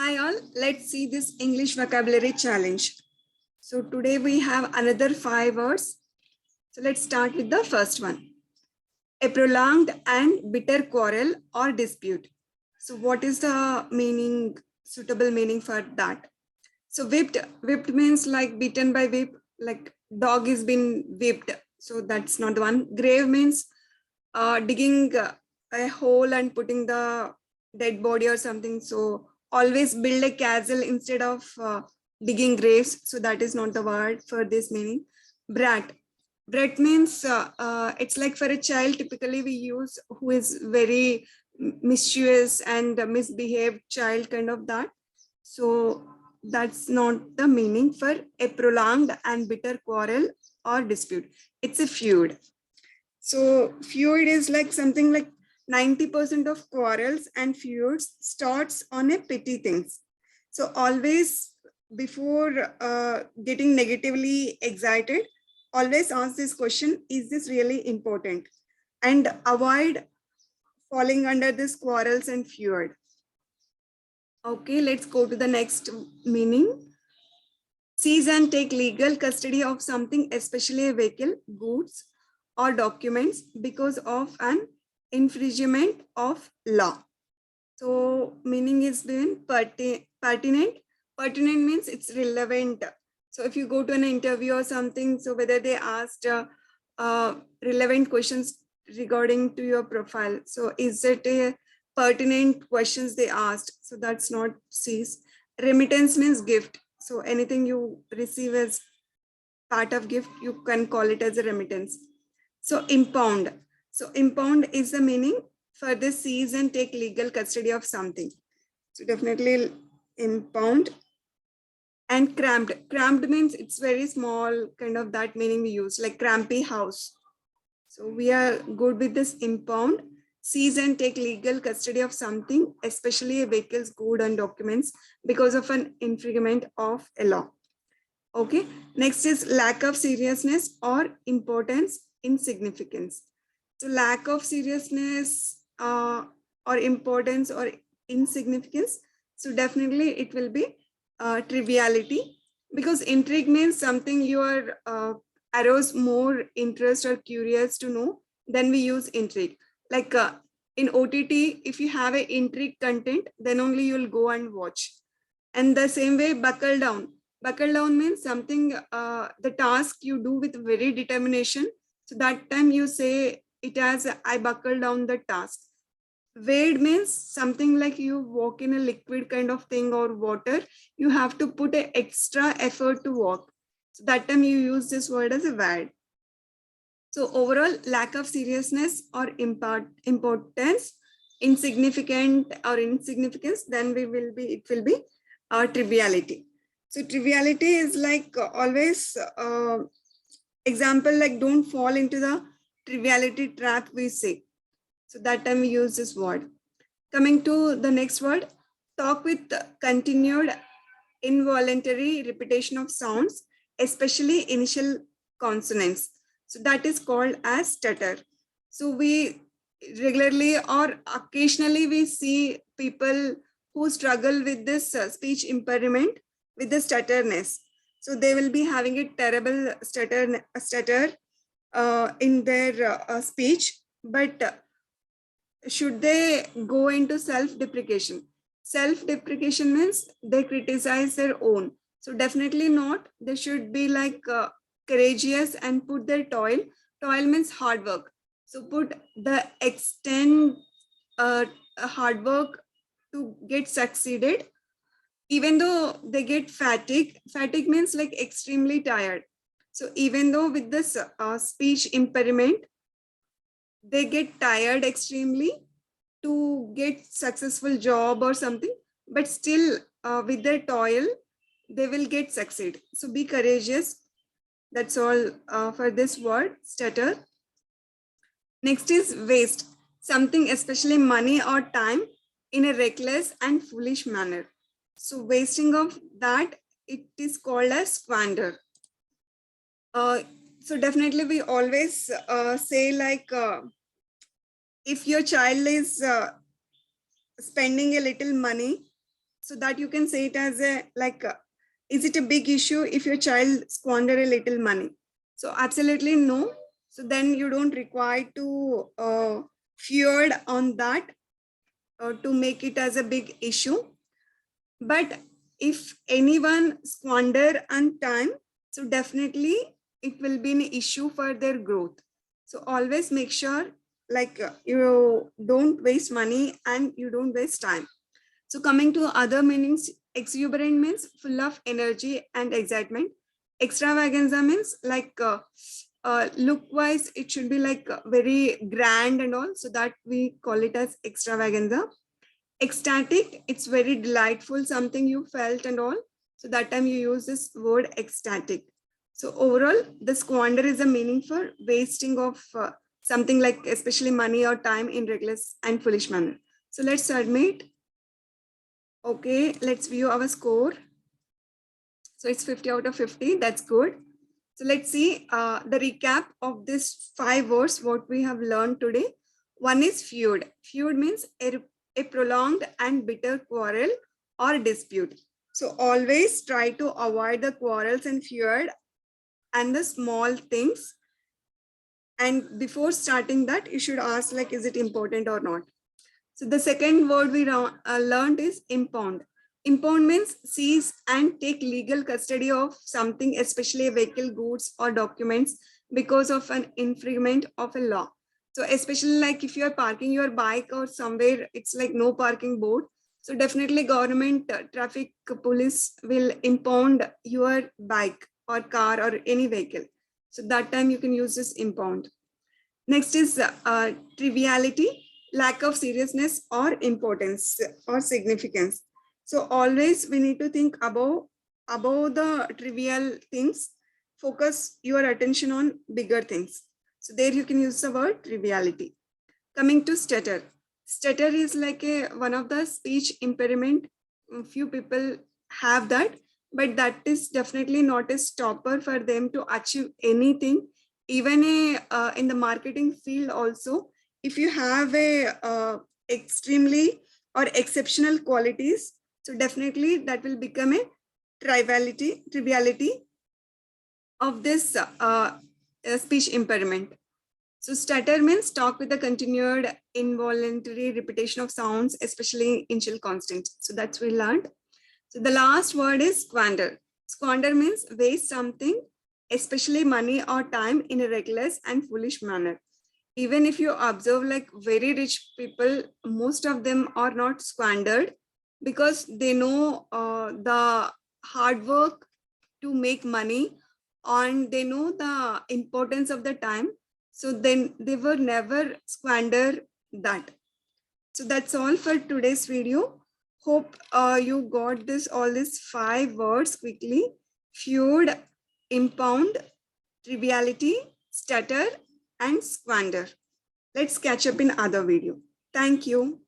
Hi all, let's see this English vocabulary challenge. So today we have another 5 words. So let's start with the first one. A prolonged and bitter quarrel or dispute. So what is the meaning, suitable meaning for that? So whipped means like beaten by whip, like dog is been whipped. So that's not the one. Grave means digging a hole and putting the dead body or something. So always build a castle instead of digging graves. So that is not the word for this meaning. Brat. Brat means it's like for a child, typically we use who is very mischievous and misbehaved child, kind of that. So that's not the meaning for a prolonged and bitter quarrel or dispute. It's a feud. So feud is like something like 90% of quarrels and feuds starts on a petty things. So always before getting negatively excited, always ask this question, is this really important? And avoid falling under this quarrels and feud. Okay, let's go to the next meaning. Seize and take legal custody of something, especially a vehicle, goods, or documents because of an infringement of law. So meaning is been pertinent. Pertinent means it's relevant. So if you go to an interview or something, so whether they asked relevant questions regarding to your profile. So is it a pertinent questions they asked? So that's not seize. Remittance means gift. So anything you receive as part of gift, you can call it as a remittance. So impound. So impound is the meaning for the seize and take legal custody of something. So definitely impound. And cramped. Cramped means it's very small, kind of that meaning we use, like crampy house. So we are good with this impound. Seize and take legal custody of something, especially a vehicle's good and documents, because of an infringement of a law. Okay, next is lack of seriousness or importance, insignificance. So lack of seriousness or importance or insignificance. So definitely it will be triviality, because intrigue means something you are arouse more interest or curious to know. Then we use intrigue. Like in OTT, if you have a intrigue content, then only you'll go and watch. And the same way, buckle down. Buckle down means something, the task you do with very determination. So that time you say it as I buckle down the task. Wade means something like you walk in a liquid kind of thing or water. You have to put an extra effort to walk. So that time you use this word as a wade. So overall, lack of seriousness or importance, insignificant or insignificance, then it will be triviality. So triviality is like always example, like don't fall into the triviality trap, we say. So that time we use this word. Coming to the next word, talk with continued involuntary repetition of sounds, especially initial consonants. So that is called as stutter. So we regularly or occasionally we see people who struggle with this speech impairment, with the stutterness. So they will be having a terrible stutter in their speech, but should they go into self-deprecation? Self-deprecation means they criticize their own. So definitely not. They should be like courageous and put their toil. Toil means hard work. So put the extent hard work to get succeeded. Even though they get fatigue means like extremely tired. So even though with this speech impairment, they get tired extremely to get successful job or something, but still with their toil they will get succeed. So be courageous. That's all for this word stutter. Next is waste, something especially money or time in a reckless and foolish manner. So wasting of that, it is called as squander. So definitely we always say like if your child is spending a little money, so that you can say it as a like, is it a big issue if your child squander a little money? So absolutely no. So then you don't require to feared on that to make it as a big issue. But if anyone squander on time, so definitely it will be an issue for their growth. So always make sure like you don't waste money and you don't waste time. So coming to other meanings, exuberant means full of energy and excitement. Extravaganza means like look wise, it should be like very grand and all. So that we call it as extravaganza. Ecstatic, it's very delightful, something you felt and all. So that time you use this word ecstatic. So overall, the squander is a meaning for wasting of something like especially money or time in reckless and foolish manner. So let's submit. Okay, let's view our score. So it's 50 out of 50. That's good. So let's see the recap of this 5 words what we have learned today. One is feud. Feud means a prolonged and bitter quarrel or dispute. So always try to avoid the quarrels and feud and the small things. And before starting that, you should ask like, is it important or not? So the second word we learned is impound. Impound means seize and take legal custody of something, especially vehicle, goods or documents because of an infringement of a law. So especially like if you are parking your bike or somewhere, it's like no parking board. So definitely government traffic police will impound your bike or car or any vehicle. So that time you can use this impound. Next is triviality, lack of seriousness or importance or significance. So always we need to think above the trivial things, focus your attention on bigger things. So there you can use the word triviality. Coming to stutter. Stutter is like one of the speech impairment. Few people have that, but that is definitely not a stopper for them to achieve anything. Even in the marketing field also, if you have a extremely or exceptional qualities, so definitely that will become a triviality of this speech impairment. So stutter means talk with a continued involuntary repetition of sounds, especially initial consonants. So that's we learned. So the last word is squander. Squander means waste something, especially money or time, in a reckless and foolish manner. Even if you observe like very rich people, most of them are not squandered because they know the hard work to make money and they know the importance of the time. So then they were never squander that. So that's all for today's video. Hope you got all these 5 words quickly. Feud, impound, triviality, stutter, and squander. Let's catch up in other video. Thank you.